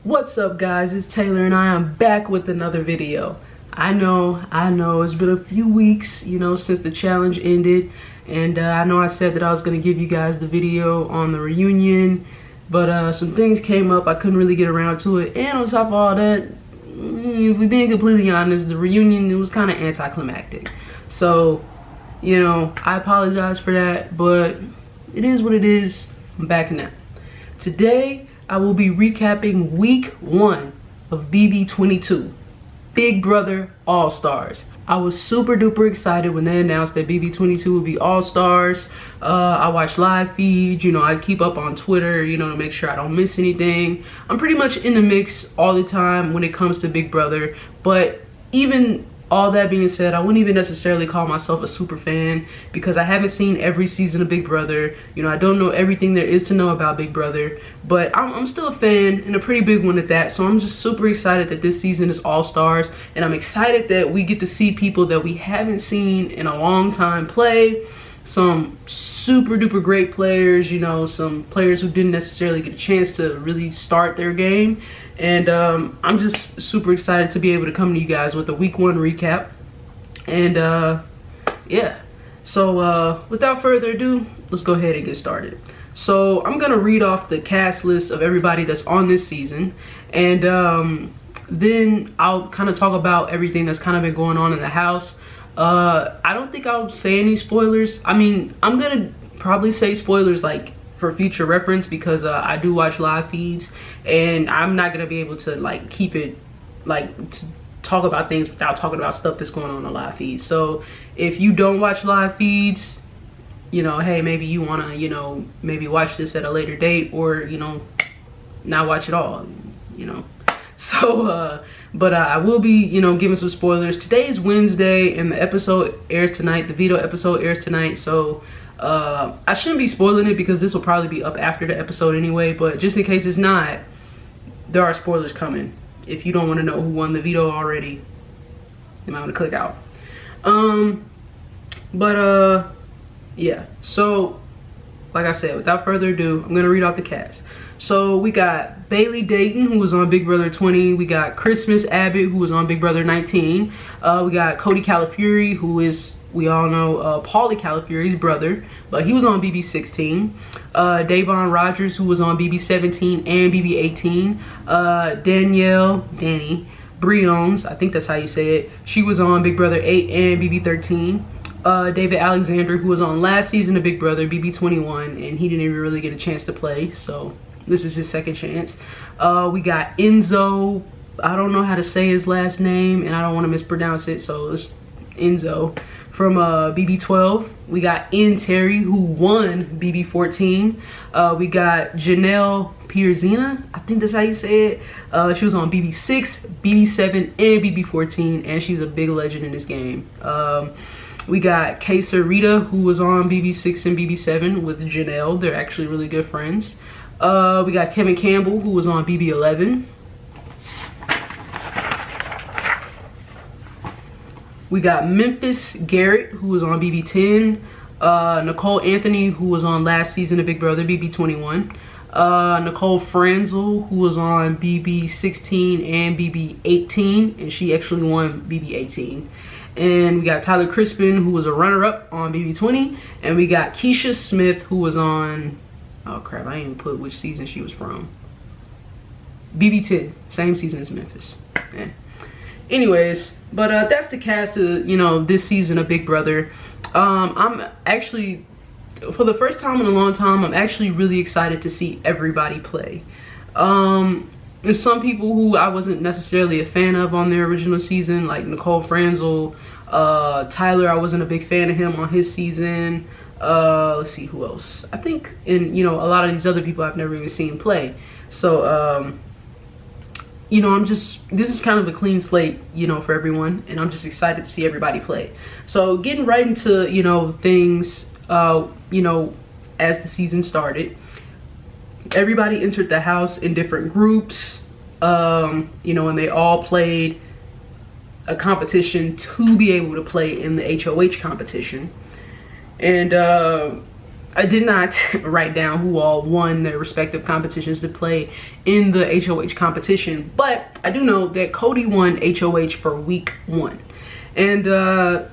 What's up, guys? It's Taylor and I am back with another video. I know it's been a few weeks, since the challenge ended, and I know I said that I was going to give you guys the video on the reunion, but some things came up. I couldn't really get around to it, and on top of all that, if we're being completely honest, the reunion, it was kind of anticlimactic. So, I apologize for that, but it is what it is. I'm back now. Today, I will be recapping week 1 of BB22, Big Brother All-Stars. I was super duper excited when they announced that BB22 would be All-Stars. I watch live feeds, I keep up on Twitter, to make sure I don't miss anything. I'm pretty much in the mix all the time when it comes to Big Brother, but even all that being said, I wouldn't even necessarily call myself a super fan because I haven't seen every season of Big Brother. I don't know everything there is to know about Big Brother, but I'm still a fan, and a pretty big one at that. So I'm just super excited that this season is All-Stars, and I'm excited that we get to see people that we haven't seen in a long time play. Some super duper great players, some players who didn't necessarily get a chance to really start their game. And I'm just super excited to be able to come to you guys with a week 1 recap. And yeah, so without further ado, let's go ahead and get started. So I'm gonna read off the cast list of everybody that's on this season, and then I'll kind of talk about everything that's kind of been going on in the house. I don't think I'll say any spoilers. I mean, I'm gonna probably say spoilers like for future reference because I do watch live feeds, and I'm not gonna be able to keep it to talk about things without talking about stuff that's going on the live feeds. So if you don't watch live feeds, hey, maybe you wanna maybe watch this at a later date, or not watch it all, so but I will be giving some spoilers. Today is Wednesday and the episode airs tonight. The veto episode airs tonight, so I shouldn't be spoiling it because this will probably be up after the episode anyway, but just in case it's not, there are spoilers coming. If you don't want to know who won the veto already, you might want to click out. Yeah, so like I said, without further ado, I'm gonna read off the cast. So we got Bailey Dayton, who was on Big Brother 20. We got Christmas Abbott, who was on Big Brother 19. We got Cody Calafieri, who is, we all know, Paulie Calafieri's brother, but he was on BB 16. Davon Rogers, who was on BB 17 and BB 18. Danny Briones, I think that's how you say it. She was on Big Brother 8 and BB 13. David Alexander, who was on last season of Big Brother, BB 21, and he didn't even really get a chance to play, so this is his second chance. We got Enzo. I don't know how to say his last name, and I don't want to mispronounce it, so it's Enzo from BB 12. We got Terry, who won BB 14. We got Janelle Pierzina, I think that's how you say it. She was on BB 6, BB 7, and BB 14, and she's a big legend in this game. We got Kayser Rita, who was on BB 6 and BB 7 with Janelle. They're actually really good friends. We got Kevin Campbell, who was on BB 11. We got Memphis Garrett, who was on BB 10. Nicole Anthony, who was on last season of Big Brother, BB 21. Nicole Franzel, who was on BB 16 and BB 18, and she actually won BB 18. And we got Tyler Crispin, who was a runner-up on BB 20. And we got Keisha Smith, who was on, oh crap, I didn't even put which season she was from. BB 10, same season as Memphis. Yeah. Anyways, but that's the cast of, this season of Big Brother. I'm actually, for the first time in a long time, I'm actually really excited to see everybody play. There's some people who I wasn't necessarily a fan of on their original season, like Nicole Franzel. Tyler, I wasn't a big fan of him on his season. Let's see, who else? I think a lot of these other people I've never even seen play. So, this is kind of a clean slate, for everyone, and I'm just excited to see everybody play. So getting right into, things, as the season started. Everybody entered the house in different groups, and they all played a competition to be able to play in the HOH competition. And I did not write down who all won their respective competitions to play in the HOH competition, but I do know that Cody won HOH for week 1. And,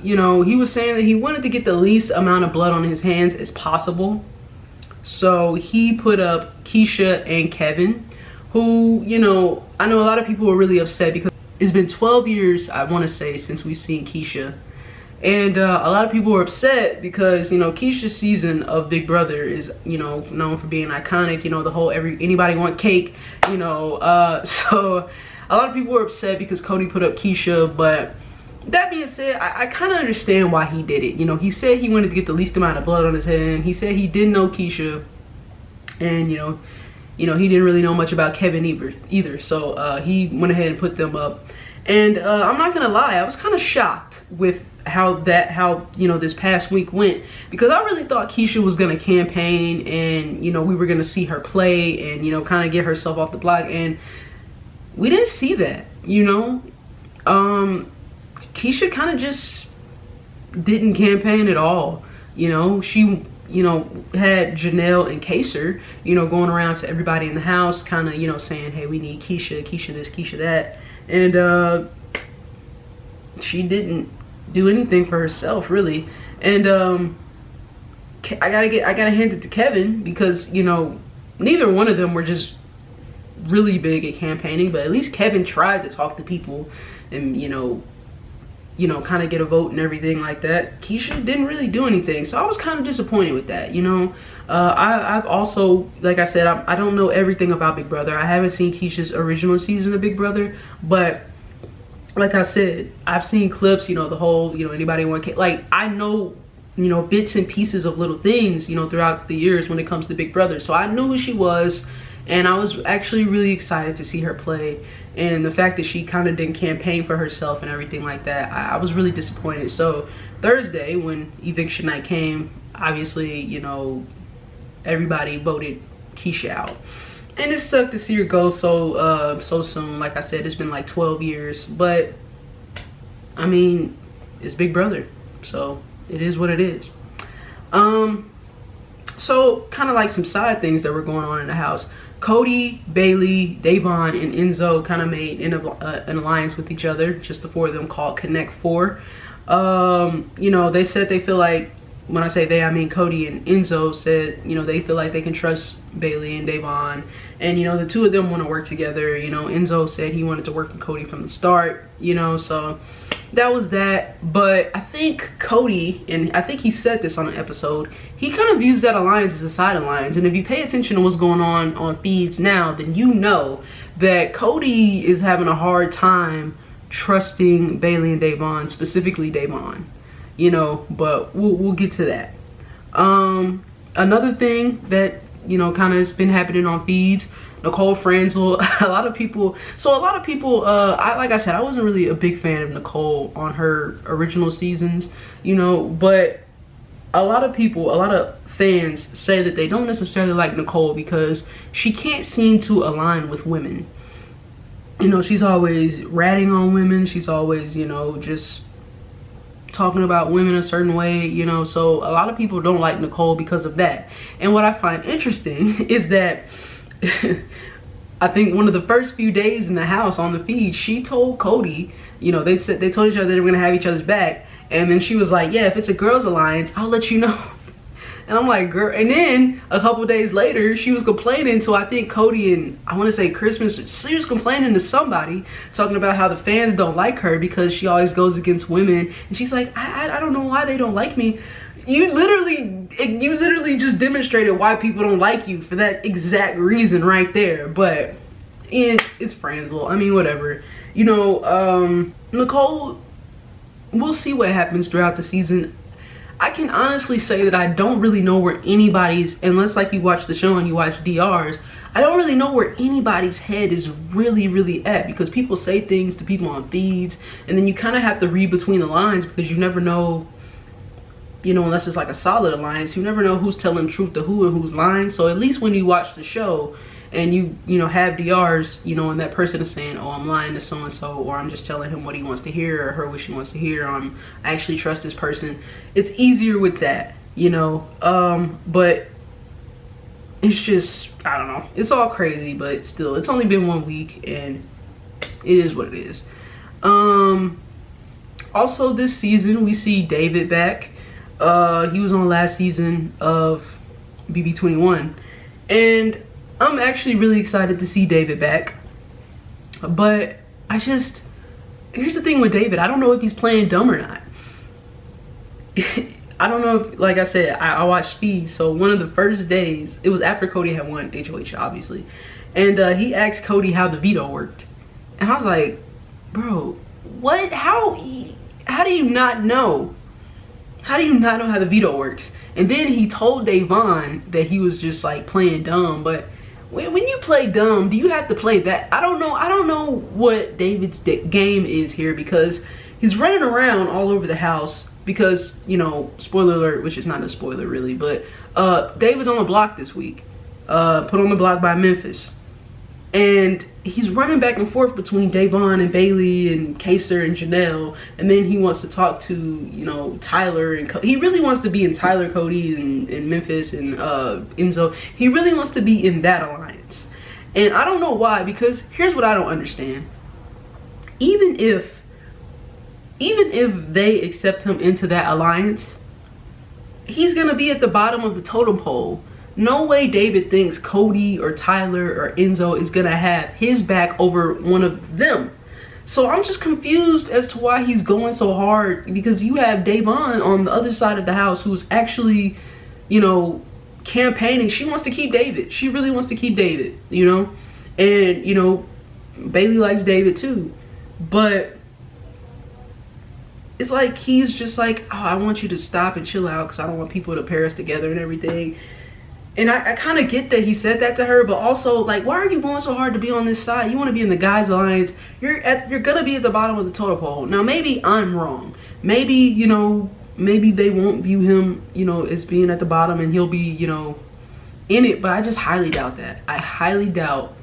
you know, he was saying that he wanted to get the least amount of blood on his hands as possible. So he put up Keisha and Kevin, who, you know, I know a lot of people were really upset because it's been 12 years, I want to say, since we've seen Keisha. And a lot of people were upset because, you know, Keisha's season of Big Brother is, you know, known for being iconic. You know, the whole anybody want cake, you know. So a lot of people were upset because Cody put up Keisha. But that being said, I kind of understand why he did it. You know, he said he wanted to get the least amount of blood on his hand. He said he didn't know Keisha. And, you know, he didn't really know much about Kevin either. So he went ahead and put them up. And I'm not going to lie, I was kind of shocked with how you know, this past week went, because I really thought Keisha was gonna campaign and, you know, we were gonna see her play and, you know, kind of get herself off the block, and we didn't see that. You know, Keisha kind of just didn't campaign at all. You know, she, you know, had Janelle and Kaser, you know, going around to everybody in the house, kind of, you know, saying, hey, we need Keisha this, Keisha that, and she didn't do anything for herself, really. And I gotta hand it to Kevin, because, you know, neither one of them were just really big at campaigning, but at least Kevin tried to talk to people and, you know, kind of get a vote and everything like that. Keisha didn't really do anything, so I was kind of disappointed with that. You know, I've also, like I said, I don't know everything about Big Brother. I haven't seen Keisha's original season of Big Brother, but like I said, I've seen clips, you know, the whole, you know, anybody want cake. Like, I know, you know, bits and pieces of little things, you know, throughout the years when it comes to Big Brother. So I knew who she was, and I was actually really excited to see her play. And the fact that she kind of didn't campaign for herself and everything like that, I was really disappointed. So Thursday, when eviction night came, obviously, you know, everybody voted Keisha out. And it sucked to see her go so soon. Like I said, it's been like 12 years. But, I mean, it's Big Brother. So, it is what it is. So, kind of like some side things that were going on in the house. Cody, Bailey, Davon, and Enzo kind of made an alliance with each other. Just the 4 of them, called Connect 4. You know, they said they feel like, when I say they, I mean Cody and Enzo said, you know, they feel like they can trust Bailey and Davon, and, you know, the 2 of them want to work together. You know, Enzo said he wanted to work with Cody from the start, you know, so that was that. But I think Cody, and I think he said this on an episode, he kind of views that alliance as a side alliance. And if you pay attention to what's going on feeds now, then you know that Cody is having a hard time trusting Bailey and Davon, specifically Davon. You know, but we'll get to that. Another thing that, you know, kind of has been happening on feeds, Nicole Franzel. a lot of people, like I said, I wasn't really a big fan of Nicole on her original seasons, you know, but a lot of fans say that they don't necessarily like Nicole because she can't seem to align with women. You know, she's always ratting on women. She's always, you know, just talking about women a certain way, you know, so a lot of people don't like Nicole because of that. And what I find interesting is that I think one of the first few days in the house on the feed, she told Cody, you know, they told each other they were gonna have each other's back, and then she was like, yeah, if it's a girls alliance, I'll let you know. And I'm like, girl. And then a couple days later, she was complaining to, I think, Cody and, I want to say, Christmas. She was complaining to somebody, talking about how the fans don't like her because she always goes against women. And she's like, I don't know why they don't like me. You literally just demonstrated why people don't like you for that exact reason right there. But it's Franzel. I mean, whatever. You know, Nicole, we'll see what happens throughout the season. I can honestly say that I don't really know where anybody's, unless like you watch the show and you watch DRs, I don't really know where anybody's head is really at, because people say things to people on feeds, and then you kind of have to read between the lines, because you never know, you know, unless it's like a solid alliance, you never know who's telling truth to who and who's lying. So at least when you watch the show and you know, have DRs, you know, and that person is saying, oh, I'm lying to so-and-so, or I'm just telling him what he wants to hear, or her what she wants to hear, or I actually trust this person, it's easier with that. you know. But it's just, I don't know, it's all crazy, but still, it's only been 1 week and it is what it is. Also this season we see David back. He was on last season of BB21, and I'm actually really excited to see David back. But here's the thing with David, I don't know if he's playing dumb or not. I don't know if, like I said, I watched feeds, so one of the first days, it was after Cody had won HOH, obviously, and he asked Cody how the veto worked, and I was like, bro, what? How do you not know? How do you not know how the veto works? And then he told Davon that he was just like playing dumb, but when you play dumb, do you have to play that? I don't know what David's game is here, because he's running around all over the house because, you know, spoiler alert, which is not a spoiler really, but David's on the block this week, put on the block by Memphis, and he's running back and forth between Davon and Bailey and Kaser and Janelle, and then he wants to talk to, you know, Tyler and he really wants to be in Tyler, Cody, and Memphis and Enzo. He really wants to be in that alliance, and I don't know why, because here's what I don't understand. Even if they accept him into that alliance, he's gonna be at the bottom of the totem pole. No way David thinks Cody or Tyler or Enzo is gonna have his back over one of them. So I'm just confused as to why he's going so hard, because you have Davon on the other side of the house who's actually, you know, campaigning. She wants to keep David. She really wants to keep David, you know? And, you know, Bailey likes David too. But it's like he's just like, oh, I want you to stop and chill out because I don't want people to pair us together and everything. And I kind of get that he said that to her, but also, like, why are you going so hard to be on this side? You want to be in the guys' alliance. You're gonna be at the bottom of the totem pole. Now, maybe I'm wrong. Maybe, you know, maybe they won't view him, you know, as being at the bottom and he'll be, you know, in it. But I just highly doubt that. I highly doubt.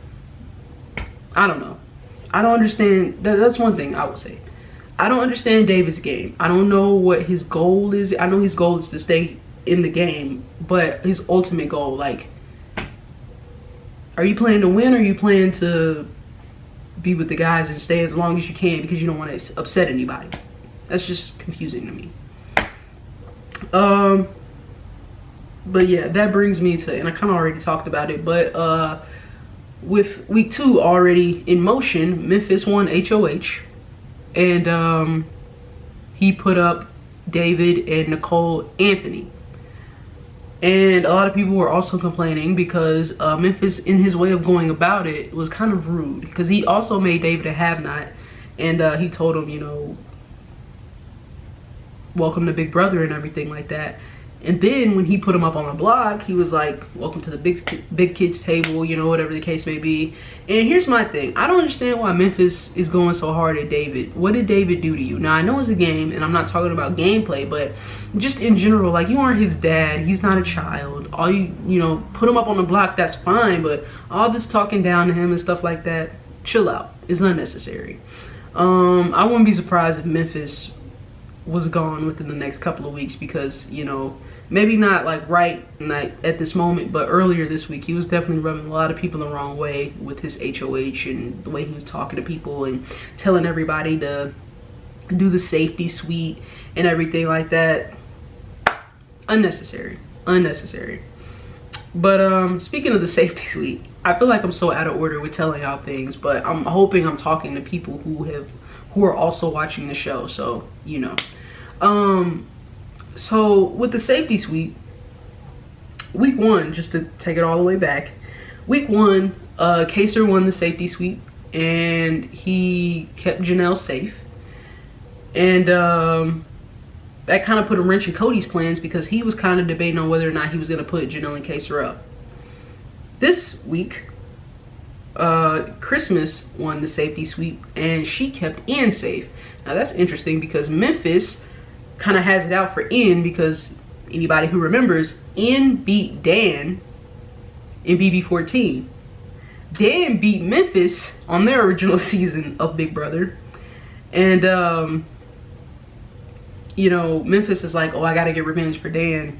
I don't know. I don't understand. That's one thing I would say. I don't understand David's game. I don't know what his goal is. I know his goal is to stay in the game, but his ultimate goal, like, are you playing to win, or are you playing to be with the guys and stay as long as you can because you don't want to upset anybody? That's just confusing to me. But yeah, that brings me to, and I kind of already talked about it, but with week 2 already in motion, Memphis won HOH, and he put up David and Nicole Anthony. And a lot of people were also complaining because Memphis, in his way of going about it, was kind of rude, because he also made David a have-not, and he told him, you know, welcome to Big Brother and everything like that. And then when he put him up on the block, he was like, welcome to the big kids table, you know, whatever the case may be. And here's my thing. I don't understand why Memphis is going so hard at David. What did David do to you? Now, I know it's a game, and I'm not talking about gameplay, but just in general, like, you aren't his dad. He's not a child. All you know, put him up on the block, that's fine, but all this talking down to him and stuff like that, chill out. It's unnecessary. I wouldn't be surprised if Memphis was gone within the next couple of weeks, because, you know, maybe not like at this moment, but earlier this week he was definitely rubbing a lot of people the wrong way with his HOH and the way he was talking to people and telling everybody to do the safety suite and everything like that. Unnecessary. But speaking of the safety suite, I feel like I'm so out of order with telling y'all things, but I'm hoping I'm talking to people who are also watching the show, so you know. So with the safety suite, week 1, just to take it all the way back, week 1, Kaser won the safety suite, and he kept Janelle safe, and that kind of put a wrench in Cody's plans, because he was kind of debating on whether or not he was going to put Janelle and Kaser up. This week, Christmas won the safety sweep, and she kept Ian safe. Now that's interesting, because Memphis kind of has it out for Ian, because anybody who remembers, Ian beat Dan in BB14. Dan beat Memphis on their original season of Big Brother, and you know, Memphis is like, oh, I gotta get revenge for Dan.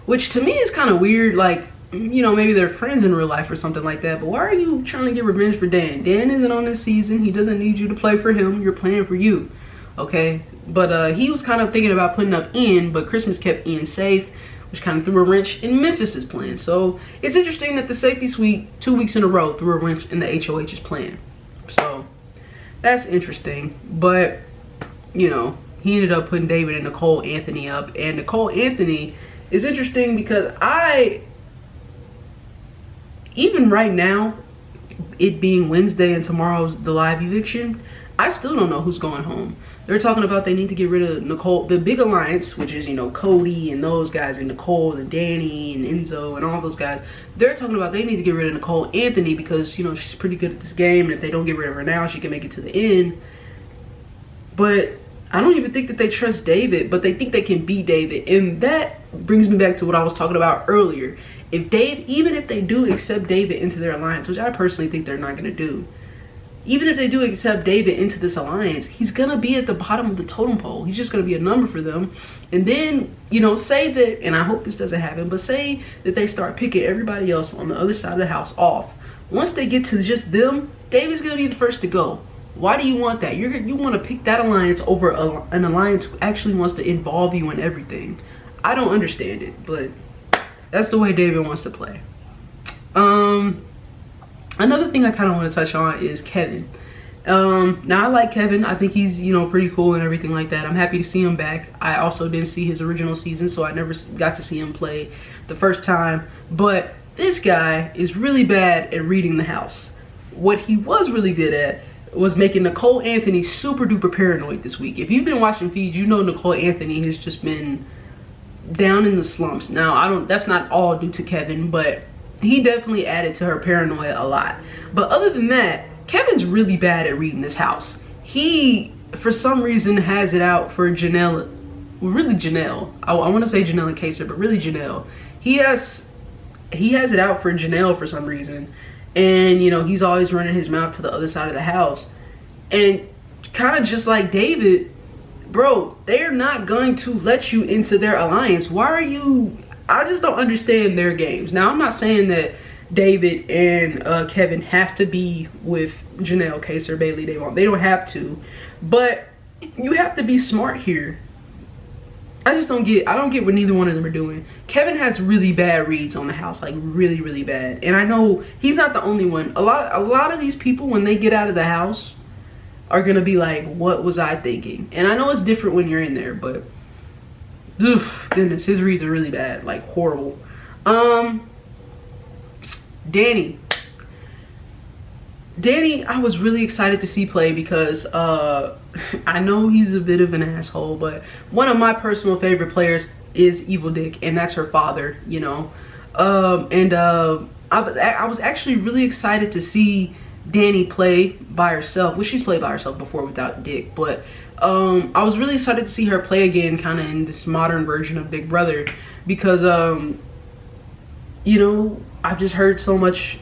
which to me is kind of weird. Like, you know, maybe they're friends in real life or something like that, but why are you trying to get revenge for Dan? Dan isn't on this season. He doesn't need you to play for him. You're playing for you, okay? But he was kind of thinking about putting up Ian, but Christmas kept Ian safe, which kind of threw a wrench in Memphis's plan. So it's interesting that the safety suite 2 weeks in a row threw a wrench in the HOH's plan. So that's interesting. But, you know, he ended up putting David and Nicole Anthony up. And Nicole Anthony is interesting because even right now, it being Wednesday and tomorrow's the live eviction, I still don't know who's going home. They're talking about they need to get rid of Nicole, the big alliance, which is, you know, Cody and those guys, and Nicole and Danny and Enzo and all those guys. They're talking about they need to get rid of Nicole Anthony because, you know, she's pretty good at this game, and if they don't get rid of her now, she can make it to the end. But I don't even think that they trust David, but they think they can beat David. And that brings me back to what I was talking about earlier. Even if they do accept David into their alliance, which I personally think they're not going to do, even if they do accept David into this alliance, he's going to be at the bottom of the totem pole. He's just going to be a number for them. And then, you know, say that, and I hope this doesn't happen, but say that they start picking everybody else on the other side of the house off. Once they get to just them, David's going to be the first to go. Why do you want that? You want to pick that alliance over an alliance who actually wants to involve you in everything. I don't understand it, but that's the way David wants to play. Another thing I kind of want to touch on is Kevin. Now I like Kevin. I think he's, you know, pretty cool and everything like that. I'm happy to see him back. I also didn't see his original season, so I never got to see him play the first time. But this guy is really bad at reading the house. What he was really good at was making Nicole Anthony super duper paranoid this week. If you've been watching feeds, you know Nicole Anthony has just been down in the slumps. Now, that's not all due to Kevin, but he definitely added to her paranoia a lot. But other than that, Kevin's really bad at reading this house. He, for some reason, has it out for Janelle. Well, really Janelle. I want to say Janelle and Kaser, but really Janelle. He has it out for Janelle for some reason. And, you know, he's always running his mouth to the other side of the house. And kind of just like David, bro, they're not going to let you into their alliance. Why are you... I just don't understand their games. Now, I'm not saying that David and Kevin have to be with Janelle, Kaser, Bailey, Davon. They don't have to. But you have to be smart here. I don't get what neither one of them are doing. Kevin has really bad reads on the house, like really, really bad. And I know he's not the only one. A lot of these people, when they get out of the house, are gonna be like, what was I thinking? And I know it's different when you're in there, but oof, goodness, his reads are really bad, like horrible. Danny, I was really excited to see play because I know he's a bit of an asshole, but one of my personal favorite players is Evil Dick, and that's her father, you know. I was actually really excited to see Danny play by herself. Well, she's played by herself before without Dick, but I was really excited to see her play again, kind of in this modern version of Big Brother, because you know, I've just heard so much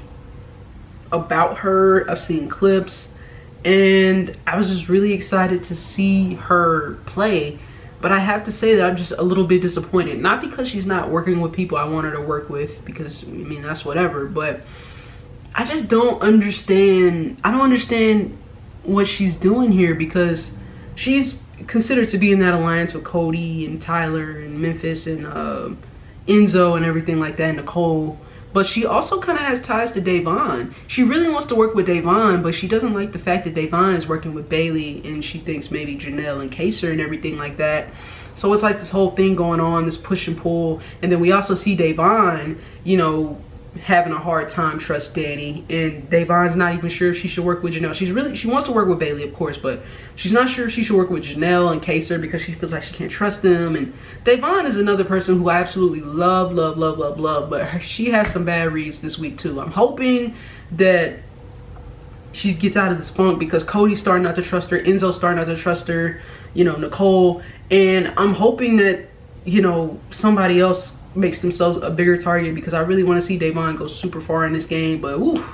about her. I've seen clips, and I was just really excited to see her play. But I have to say that I'm just a little bit disappointed, not because she's not working with people I want her to work with, because I mean, that's whatever, but I just don't understand. I don't understand what she's doing here, because she's considered to be in that alliance with Cody and Tyler and Memphis and Enzo and everything like that, and Nicole. But she also kind of has ties to Davon. She really wants to work with Davon, but she doesn't like the fact that Davon is working with Bailey, and she thinks maybe Janelle and Kaser and everything like that. So it's like this whole thing going on, this push and pull. And then we also see Davon, you know, having a hard time trust Danny, and Davon's not even sure if she should work with Janelle. She wants to work with Bailey, of course, but she's not sure if she should work with Janelle and Kaser because she feels like she can't trust them. And Davon is another person who I absolutely love, but she has some bad reads this week too. I'm hoping that she gets out of this funk, because Cody's starting not to trust her, Enzo's starting not to trust her, you know, Nicole, and I'm hoping that, you know, somebody else makes themselves a bigger target, because I really want to see Davon go super far in this game. But woo,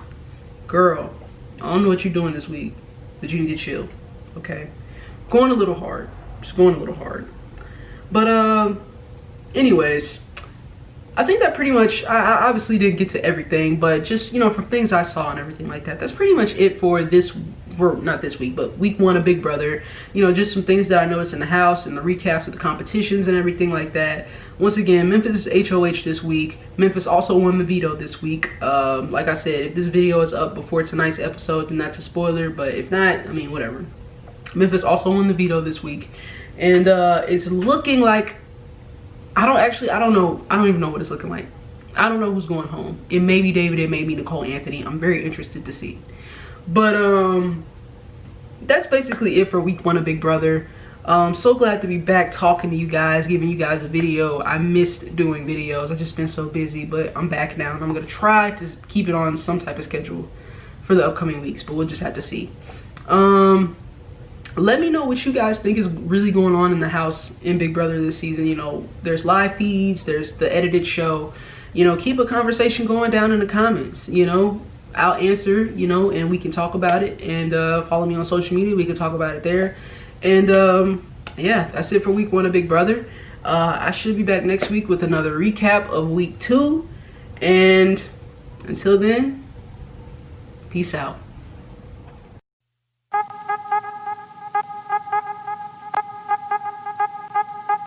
girl, I don't know what you're doing this week, but you need to chill, okay? Going a little hard, just going a little hard. But anyways, I think that pretty much, I obviously didn't get to everything, but just, you know, from things I saw and everything like that, that's pretty much it for this, for not this week, but week 1 of Big Brother. You know, just some things that I noticed in the house and the recaps of the competitions and everything like that. Once again, Memphis is HOH this week. Memphis also won the veto this week. Like I said, if this video is up before tonight's episode, then that's a spoiler, but if not, I mean, whatever. Memphis also won the veto this week. And it's looking like, I don't know. I don't even know what it's looking like. I don't know who's going home. It may be David, it may be Nicole Anthony. I'm very interested to see. But that's basically it for week 1 of Big Brother. So glad to be back talking to you guys, giving you guys a video. I missed doing videos. I've just been so busy, but I'm back now, and I'm gonna try to keep it on some type of schedule for the upcoming weeks, but we'll just have to see. Let me know what you guys think is really going on in the house in Big Brother this season. You know, there's live feeds, there's the edited show. You know, keep a conversation going down in the comments. You know, I'll answer, you know, and we can talk about it. And follow me on social media, we can talk about it there. And yeah, that's it for week 1 of Big Brother. I should be back next week with another recap of week 2. And until then, peace out.